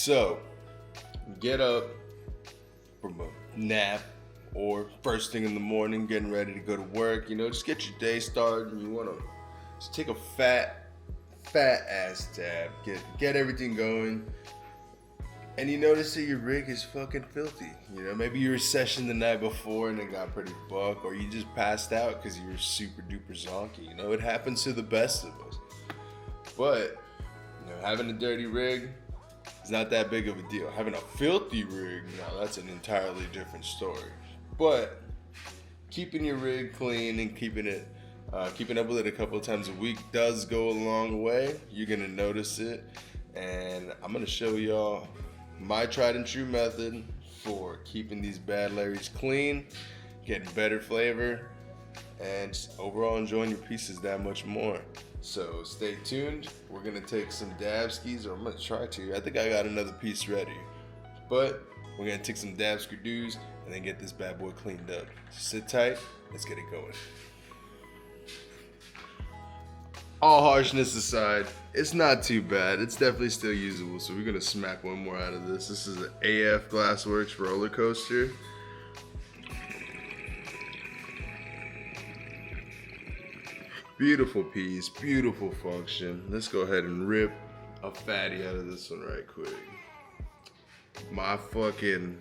So, get up from a nap or first thing in the morning, getting ready to go to work. Just get your day started, and you want to just take a fat ass dab, get everything going. And you notice that your rig is fucking filthy. Maybe you were session the night before and it got pretty buck, or you just passed out because you were super duper zonky. It happens to the best of us. But having a dirty rig is not that big of a deal. Having a filthy rig, now that's an entirely different story. But keeping your rig clean and keeping up with it a couple of times a week does go a long way. You're gonna notice it, and I'm gonna show y'all my tried and true method for keeping these bad Larrys clean, getting better flavor, and just overall enjoying your pieces that much more. So stay tuned. We're gonna take some dab skis, or I'm gonna try to. I think I got another piece ready, but we're gonna take some dab skis and then get this bad boy cleaned up. So sit tight. Let's get it going. All harshness aside, it's not too bad. It's definitely still usable. So we're gonna smack one more out of this. This is an AF Glassworks roller coaster. Beautiful piece, beautiful function. Let's go ahead and rip a fatty out of this one right quick. My fucking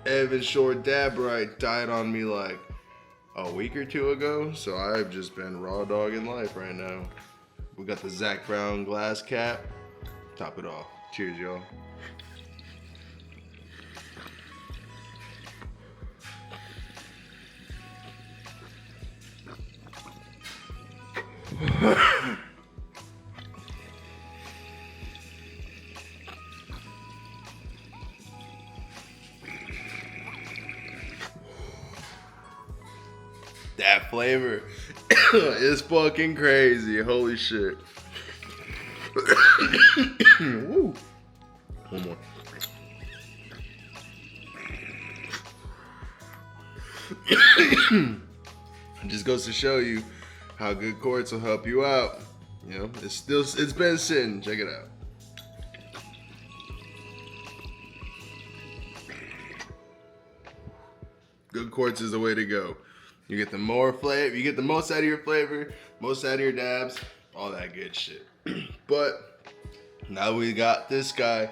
Evan Short Dab Rite died on me like a week or two ago, so I've just been raw dogging life right now. We got the Zach Brown glass cap. Top it off. Cheers, y'all. That flavor is fucking crazy. Holy shit. Woo. One more. It just goes to show you how good quartz will help you out. It's been sitting. Check it out. Good quartz is the way to go. You get the more flavor, you get the most out of your flavor, most out of your dabs, all that good shit. But now we got this guy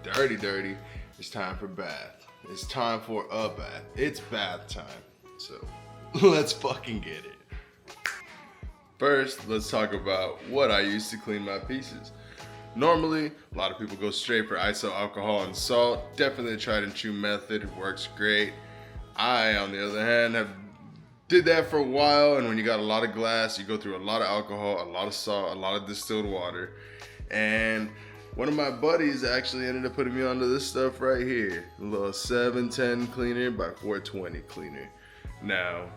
dirty, it's time for bath. It's time for a bath. It's bath time. So let's fucking get it. First, let's talk about what I use to clean my pieces. Normally, a lot of people go straight for iso, alcohol, and salt. Definitely a tried and true method. It works great. I, on the other hand, did that for a while, and when you got a lot of glass, you go through a lot of alcohol, a lot of salt, a lot of distilled water. And one of my buddies actually ended up putting me onto this stuff right here. A little 710 cleaner by 420 cleaner. Now,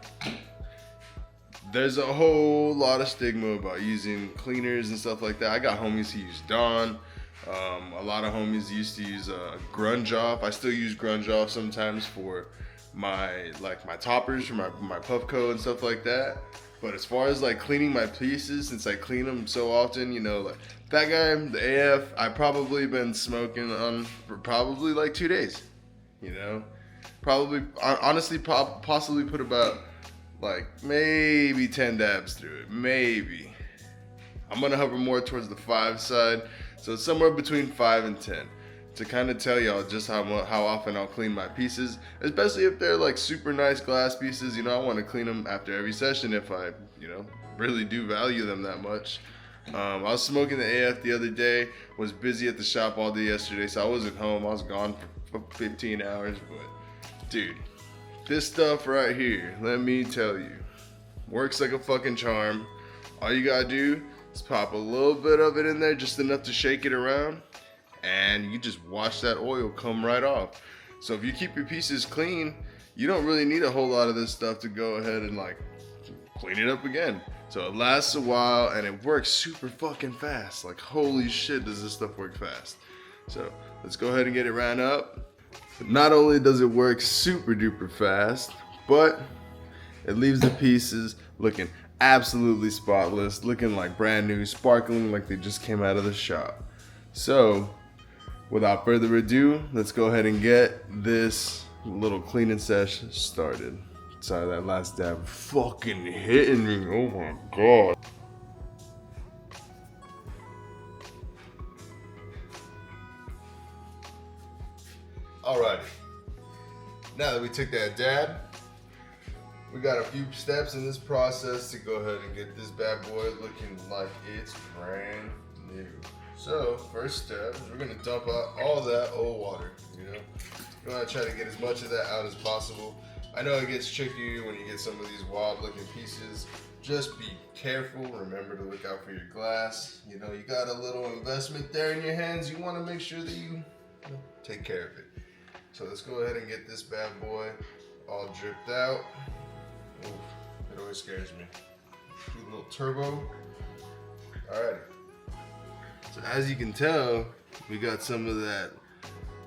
there's a whole lot of stigma about using cleaners and stuff like that. I got homies who use Dawn. A lot of homies used to use Grunge Off. I still use Grunge Off sometimes for my toppers, for my Puffco and stuff like that. But as far as cleaning my pieces, since I clean them so often, that guy, the AF, I probably been smoking on for probably 2 days. Probably, honestly, possibly put about maybe 10 dabs through it, maybe. I'm gonna hover more towards the 5 side, so it's somewhere between 5 and 10. To kind of tell y'all just how often I'll clean my pieces, especially if they're super nice glass pieces. I want to clean them after every session if I, really do value them that much. I was smoking the AF the other day, was busy at the shop all day yesterday, so I wasn't home. I was gone for 15 hours, but dude, this stuff right here, let me tell you, works like a fucking charm. All you gotta do is pop a little bit of it in there, just enough to shake it around, and you just watch that oil come right off. So if you keep your pieces clean, you don't really need a whole lot of this stuff to go ahead and clean it up again. So it lasts a while and it works super fucking fast. Holy shit, does this stuff work fast. So let's go ahead and get it ran up. Not only does it work super duper fast, but it leaves the pieces looking absolutely spotless, looking like brand new, sparkling like they just came out of the shop. So without further ado, let's go ahead and get this little cleaning sesh started. Sorry, that last dab fucking hitting me. Oh my god. Alrighty. Now that we took that dab, we got a few steps in this process to go ahead and get this bad boy looking like it's brand new. So, first step is we're gonna dump out all that old water, you know? You wanna try to get as much of that out as possible. I know it gets tricky when you get some of these wild looking pieces. Just be careful, remember to look out for your glass. You know, you got a little investment there in your hands, you wanna make sure that you take care of it. So let's go ahead and get this bad boy all dripped out. Oof, it always scares me. Do a little turbo. Alrighty. So as you can tell, we got some of that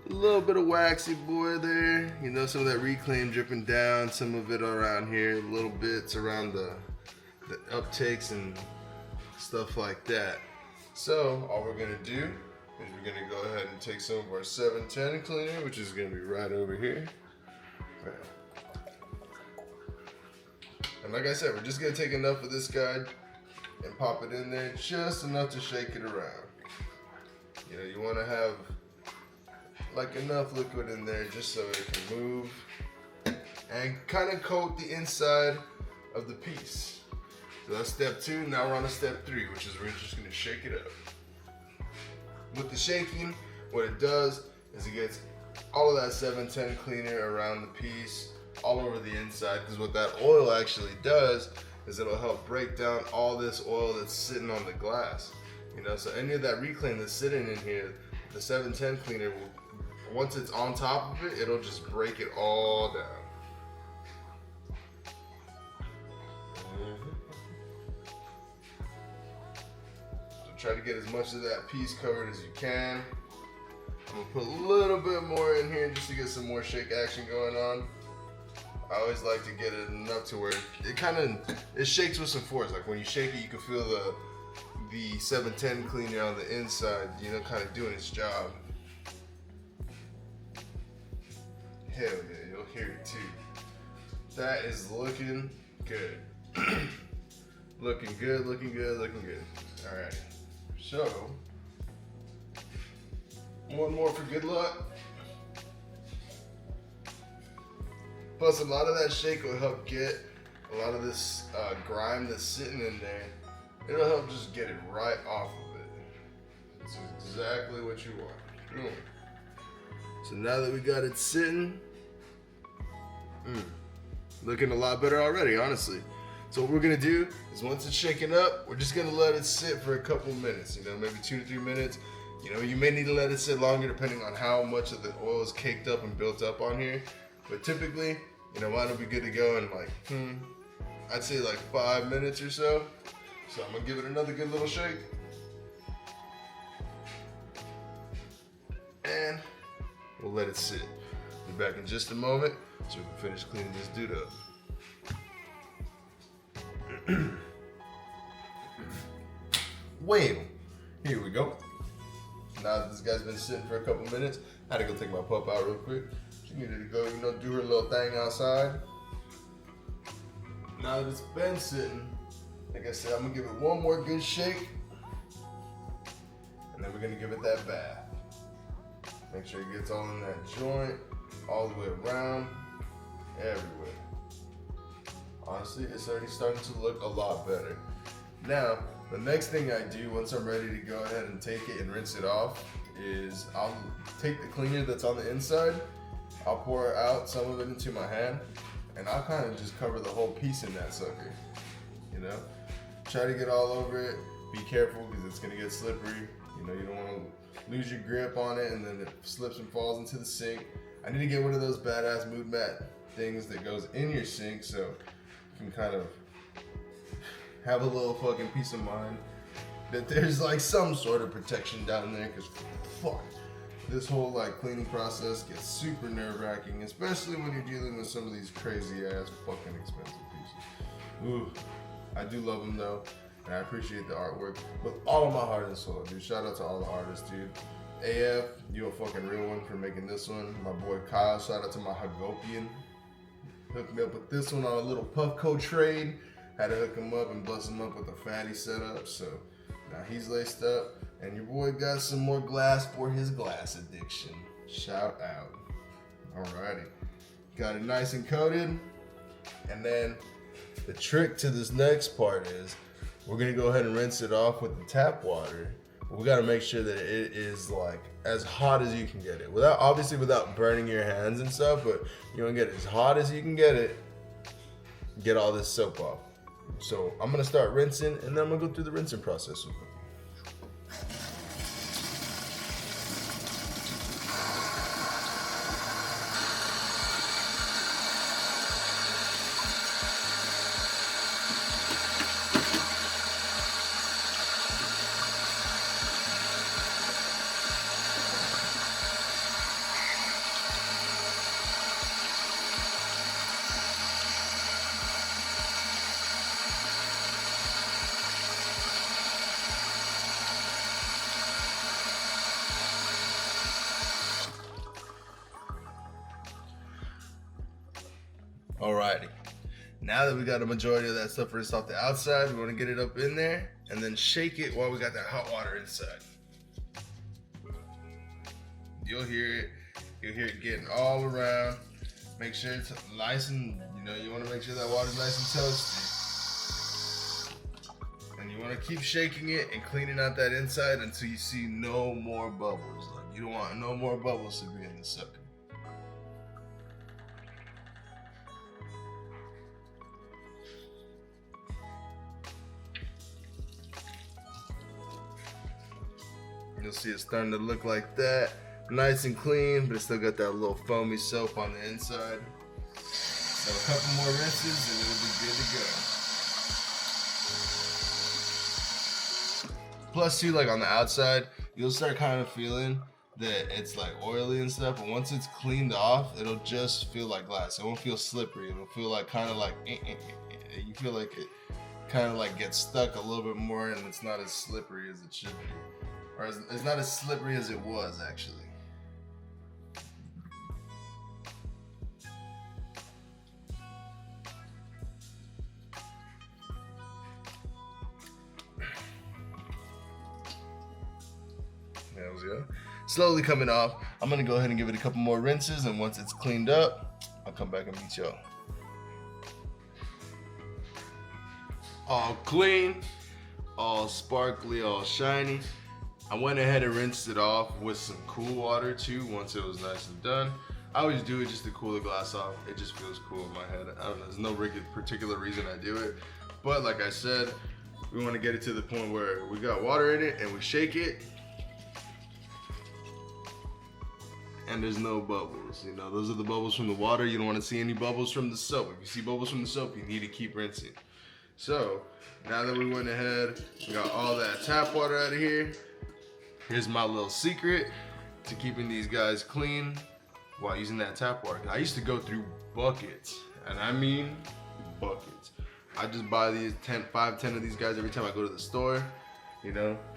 little bit of waxy boy there. You know, some of that reclaim dripping down, some of it around here, little bits around the uptakes and stuff like that. So all we're gonna do is we're gonna go ahead and take some of our 710 cleaner, which is gonna be right over here. And like I said, we're just gonna take enough of this guy and pop it in there, just enough to shake it around. You know, you wanna have like enough liquid in there just so it can move and kind of coat the inside of the piece. So that's step 2. Now we're on to step 3, which is we're just gonna shake it up. With the shaking, what it does is it gets all of that 710 cleaner around the piece, all over the inside, because what that oil actually does is it'll help break down all this oil that's sitting on the glass. You know, so any of that reclaim that's sitting in here, the 710 cleaner will, once it's on top of it, it'll just break it all down. Try to get as much of that piece covered as you can. I'm gonna put a little bit more in here just to get some more shake action going on. I always like to get it enough to where it shakes with some force. Like when you shake it, you can feel the 710 cleaner on the inside, you know, kind of doing its job. Hell yeah, you'll hear it too. That is looking good. Looking good, looking good, looking good. All right. So, one more for good luck. Plus, a lot of that shake will help get a lot of this grime that's sitting in there. It'll help just get it right off of it. It's exactly what you want. So now that we got it sitting, looking a lot better already, honestly. So what we're gonna do is once it's shaken up, we're just gonna let it sit for a couple minutes, you know, maybe 2 to 3 minutes. You know, you may need to let it sit longer depending on how much of the oil is caked up and built up on here. But typically, you know, mine will be good to go in like, I'd say like 5 minutes or so. So I'm gonna give it another good little shake. And we'll let it sit. Be back in just a moment so we can finish cleaning this dude up. Well, here we go. Now that this guy's been sitting for a couple minutes, I had to go take my pup out real quick. She needed to go, you know, do her little thing outside. Now that it's been sitting, like I said, I'm gonna give it one more good shake, and then we're gonna give it that bath. Make sure it gets all in that joint, all the way around, everywhere. Honestly, it's already starting to look a lot better. Now, the next thing I do once I'm ready to go ahead and take it and rinse it off is I'll take the cleaner that's on the inside, I'll pour out some of it into my hand, and I'll kind of just cover the whole piece in that sucker, you know? Try to get all over it, be careful because it's gonna get slippery. You know, you don't wanna lose your grip on it and then it slips and falls into the sink. I need to get one of those badass mood mat things that goes in your sink so you can kind of have a little fucking peace of mind that there's like some sort of protection down there, because fuck, this whole like cleaning process gets super nerve-wracking, especially when you're dealing with some of these crazy ass fucking expensive pieces. Ooh, I do love them though, and I appreciate the artwork with all of my heart and soul, dude. Shout out to all the artists, dude. AF, you a fucking real one for making this one. My boy Kyle, shout out to my Hagopian. Hooked me up with this one on a little Puffco trade. Had to hook him up and bless him up with a fatty setup. So now he's laced up. And your boy got some more glass for his glass addiction. Shout out. Alrighty. Got it nice and coated. And then the trick to this next part is we're gonna go ahead and rinse it off with the tap water. But we gotta make sure that it is like as hot as you can get it. Obviously without burning your hands and stuff, but you wanna get it as hot as you can get it. Get all this soap off. So I'm gonna start rinsing and then I'm gonna go through the rinsing process with you. Alrighty, now that we got a majority of that stuff rinsed off the outside, we want to get it up in there and then shake it while we got that hot water inside. You'll hear it getting all around. Make sure it's nice and, you want to make sure that water's nice and toasty. And you want to keep shaking it and cleaning out that inside until you see no more bubbles. Like, you don't want no more bubbles to be in the sucker. You'll see it starting to look like that. Nice and clean, but it still got that little foamy soap on the inside. So a couple more rinses and it'll be good to go. Plus too, like on the outside, you'll start kind of feeling that it's like oily and stuff, but once it's cleaned off, it'll just feel like glass. It won't feel slippery. It'll feel like kind of like, you feel like it kind of like gets stuck a little bit more and it's not as slippery as it should be. Or it's not as slippery as it was, actually. There we go. Slowly coming off. I'm gonna go ahead and give it a couple more rinses, and once it's cleaned up, I'll come back and meet y'all. All clean, all sparkly, all shiny. I went ahead and rinsed it off with some cool water too once it was nice and done. I always do it just to cool the glass off. It just feels cool in my head. I don't know, there's no particular reason I do it. But like I said, we want to get it to the point where we got water in it and we shake it and there's no bubbles. Those are the bubbles from the water. You don't want to see any bubbles from the soap. If you see bubbles from the soap, you need to keep rinsing. So now that we went ahead, we got all that tap water out of here. Here's my little secret to keeping these guys clean while using that tap water. I used to go through buckets, and I mean buckets. I just buy these 5, 10 of these guys every time I go to the store.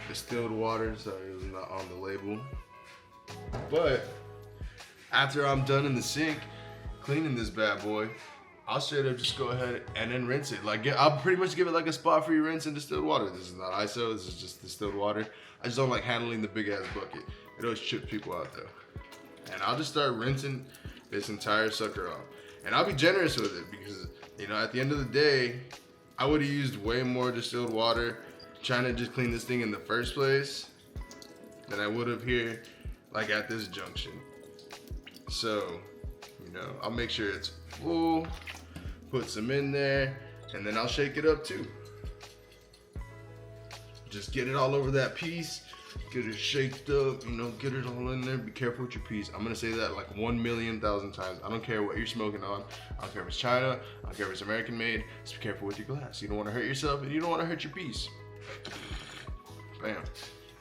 Distilled water, so it was not on the label. But after I'm done in the sink cleaning this bad boy, I'll straight up just go ahead and then rinse it. I'll pretty much give it like a spot-free rinse in distilled water. This is not ISO, this is just distilled water. I just don't like handling the big ass bucket. It always trips people out though. And I'll just start rinsing this entire sucker off. And I'll be generous with it because, at the end of the day, I would have used way more distilled water trying to just clean this thing in the first place than I would have here, like at this junction. So, I'll make sure it's full, put some in there, and then I'll shake it up too. Just get it all over that piece, get it shaked up, get it all in there. Be careful with your piece. I'm gonna say that like 1,000,000 times. I don't care what you're smoking on. I don't care if it's China. I don't care if it's American made. Just be careful with your glass. You don't wanna hurt yourself and you don't wanna hurt your piece. Bam.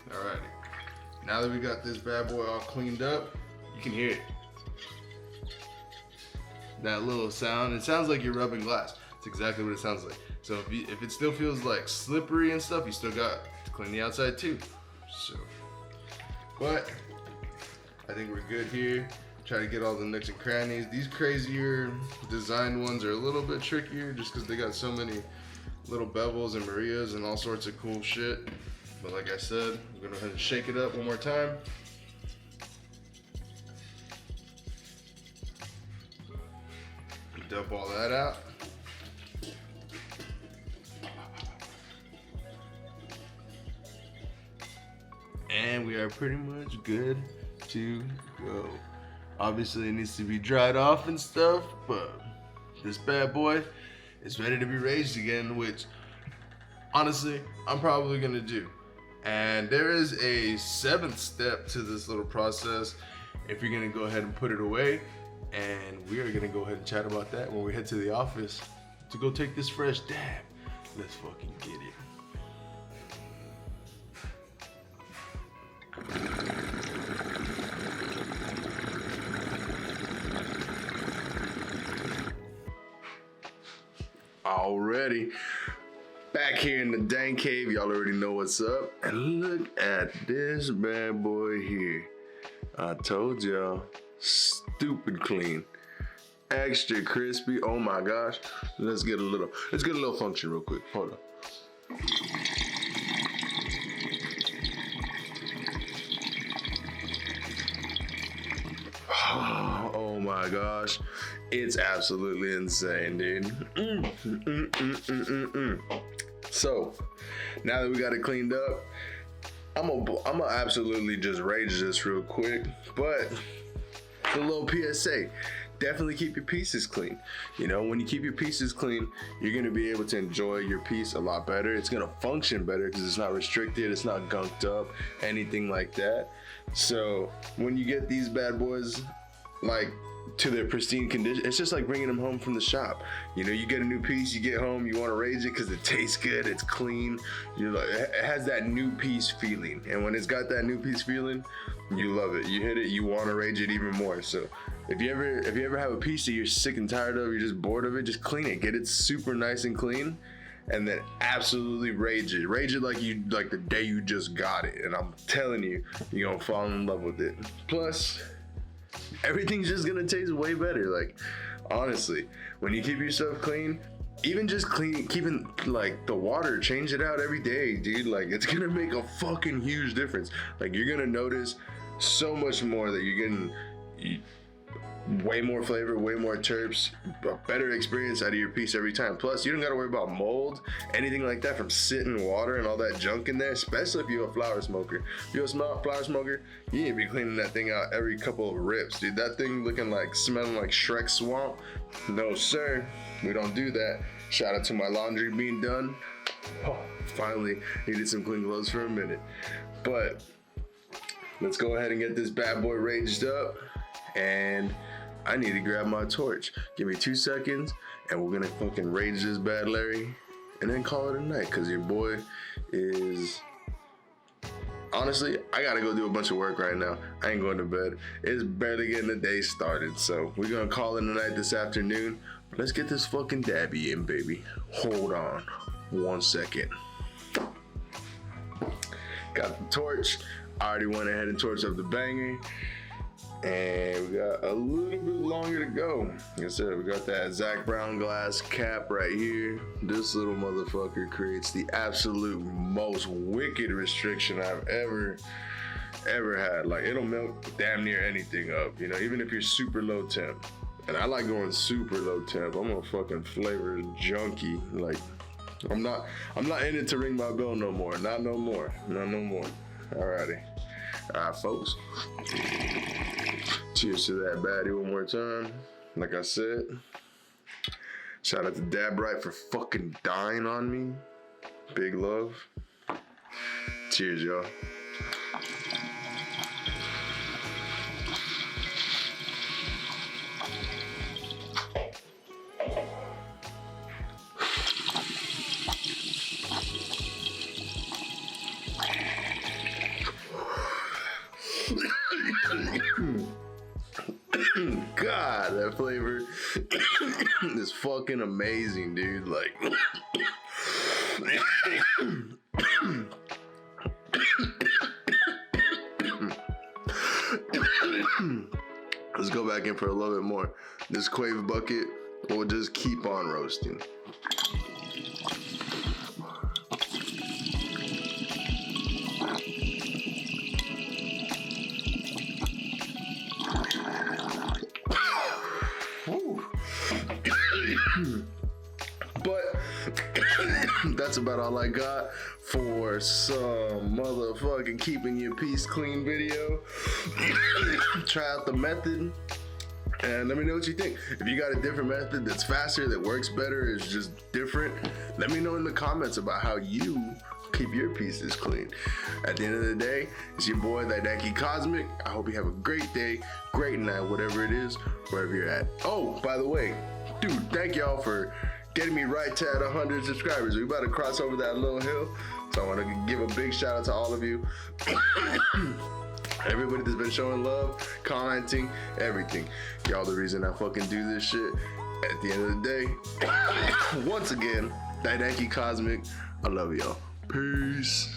Alrighty. Now that we got this bad boy all cleaned up, you can hear it. That little sound, it sounds like you're rubbing glass. It's exactly what it sounds like. So if it still feels like slippery and stuff, you still got to clean the outside too. So, but I think we're good here. Try to get all the nooks and crannies. These crazier designed ones are a little bit trickier just because they got so many little bevels and Marias and all sorts of cool shit. But like I said, I'm gonna go ahead and shake it up one more time. Dump all that out. And we are pretty much good to go. Obviously it needs to be dried off and stuff, but this bad boy is ready to be raised again, which honestly, I'm probably gonna do. And there is a 7th step to this little process if you're gonna go ahead and put it away. And we are gonna go ahead and chat about that when we head to the office to go take this fresh dab. Let's fucking get it. Already back here in the dank cave, y'all already know what's up. And look at this bad boy here. I told y'all, stupid clean, extra crispy. Oh my gosh. Let's get a little function real quick. Hold on. Oh my gosh, it's absolutely insane, dude. So now that we got it cleaned up, I'm gonna absolutely just rage this real quick, but the little PSA, definitely keep your pieces clean. You know, when you keep your pieces clean, you're gonna be able to enjoy your piece a lot better. It's gonna function better because it's not restricted, it's not gunked up, anything like that. So when you get these bad boys like to their pristine condition, it's just like bringing them home from the shop. You know, you get a new piece, you get home, you want to rage it because it tastes good, it's clean. You know, it has that new piece feeling, and when it's got that new piece feeling, you love it. You hit it, you want to rage it even more. So if you ever have a piece that you're sick and tired of, you're just bored of it, just clean it, get it super nice and clean, and then absolutely rage it like the day you just got it. And I'm telling you, you're gonna fall in love with it. Plus, everything's just gonna taste way better. Like, honestly, when you keep yourself clean, even just keeping like the water, change it out every day, dude. Like, it's gonna make a fucking huge difference. Like, you're gonna notice so much more that you're getting way more flavor, way more terps, a better experience out of your piece every time. Plus, you don't gotta worry about mold, anything like that from sitting water and all that junk in there, especially if you're a flower smoker. If you're a flower smoker, you need to be cleaning that thing out every couple of rips, dude. That thing smelling like Shrek swamp. No, sir, we don't do that. Shout out to my laundry being done. Oh, finally needed some clean clothes for a minute. But let's go ahead and get this bad boy raged up. And I need to grab my torch. Give me 2 seconds, and we're gonna fucking rage this bad Larry, and then call it a night. Cause your boy is, honestly, I gotta go do a bunch of work right now. I ain't going to bed. It's barely getting the day started, so we're gonna call it a night this afternoon. Let's get this fucking dabby in, baby. Hold on 1 second. Got the torch. I already went ahead and torched up the banger. And we got a little bit longer to go. Like I said, we got that Zach Brown glass cap right here. This little motherfucker creates the absolute most wicked restriction I've ever had. Like, it'll melt damn near anything up, you know, even if you're super low temp. And I like going super low temp. I'm a fucking flavor junkie. Like, I'm not in it to ring my bell no more. Not no more. Alrighty. Alright, folks. Cheers to that baddie one more time. Like I said, shout out to Dab Rite for fucking dying on me. Big love. Cheers, y'all. God, that flavor is fucking amazing, dude. Like, Let's go back in for a little bit more. This Quave bucket will just keep on roasting. But that's about all I got for some motherfucking keeping your piece clean video. Try out the method and let me know what you think. If you got a different method that's faster, that works better, is just different, let me know in the comments about how you keep your pieces clean. At the end of the day, it's your boy, that Yankee Cosmic. I hope you have a great day, great night, whatever it is, wherever you're at. Oh, by the way, dude, thank y'all for getting me right to 100 subscribers. We about to cross over that little hill, so I want to give a big shout out to all of you. Everybody that's been showing love, commenting, everything. Y'all the reason I fucking do this shit. At the end of the day, once again, that Yankee Cosmic, I love y'all. Peace.